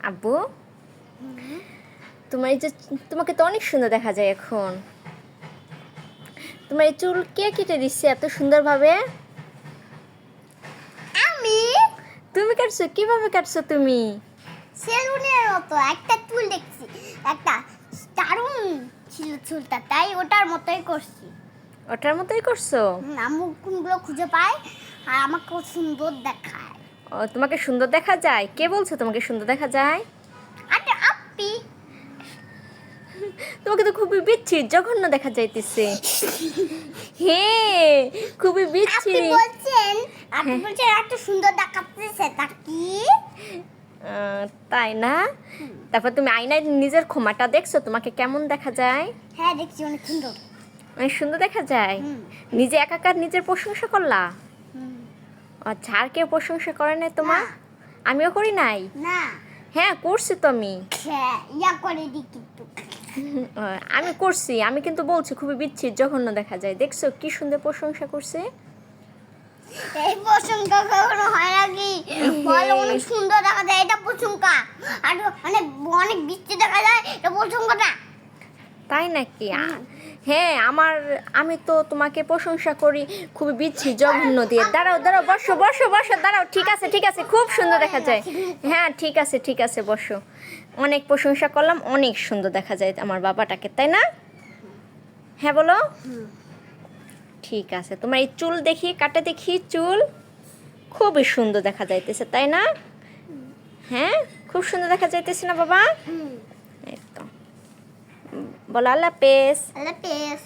আব্বু, তোমার এই যে তোমাকে তো অনেক সুন্দর দেখা যায় এখন। তোমার এই চুল কে কেটে দিচ্ছে এত সুন্দরভাবে? আমি তুমি কাটছো? কিভাবে কাটছো তুমি? সেলুনের মতো একটা চুল দেখছি, একটা দারুণ ছিল চুলটা, তাই ওটার মতোই করছি। ওটার মতোই করছো? আম্মু কোনগুলো খুঁজে পায় আর আমাকে সুন্দর দেখায়। ও, তোমাকে সুন্দর দেখা যায়? কে বলছো তোমাকে সুন্দর দেখা যায়? আরে আপি, তোমাকে তো খুবই বিচ্ছিরি জঘন্য দেখা যাইতেছে। হ্যাঁ, খুবই আপনি বিচ্ছিরি। বলছেন, আপনি হ্যাঁ। বলছেন এত সুন্দর দেখাচ্ছে, তা কি? তাই না? তারপর তুমি আয়নায় নিজের ক্ষমাটা দেখছো, তোমাকে কেমন দেখা যায়? হ্যাঁ দেখছি, অনেক সুন্দর। অনেক সুন্দর দেখা যায়। হুম। নিজে একাকার নিজের প্রশংসা করলা? হুম। আচ্ছা, আর কেউ প্রশংসা করে না তোমার? না। আমিও করি নাই। না, হ্যাঁ, করছি তো আমি। হ্যাঁ, ইয়া করে দি কিন্তু। আমি করছি, আমি কিন্তু বলছি খুবই বিচ্ছিরি জঘন্য দেখা যায়। দেখছো কি সুন্দর প্রশংসা করছে? এই প্রশংসা কখনো হয় নাকি? বলো অনেক সুন্দর দেখা যায়, এটা প্রশংসা। আর অনেক অনেক বৃষ্টি দেখা যায়, এটা প্রশংসা না। তাই নাকি? হ্যাঁ, আমি তো তোমাকে প্রশংসা করি খুবই বিচ্ছিরি জঘন্য দিয়ে। দাঁড়াও দাঁড়াও, বসো বসো বসো, দাঁড়াও। ঠিক আছে ঠিক আছে, খুব সুন্দর দেখা যায়। হ্যাঁ ঠিক আছে ঠিক আছে, বসো। অনেক প্রশংসা করলাম, অনেক সুন্দর দেখা যায় আমার বাবাটাকে, তাই না? হ্যাঁ বলো। ঠিক আছে, তোমার এই চুল দেখি, কাটে দেখি চুল, খুবই সুন্দর দেখা যাইতেছে, তাই না? হ্যাঁ, খুব সুন্দর দেখা যাইতেছে না বাবা? এই তো। বলো আল্লাহ হাফেজ। আল্লাহ হাফেজ।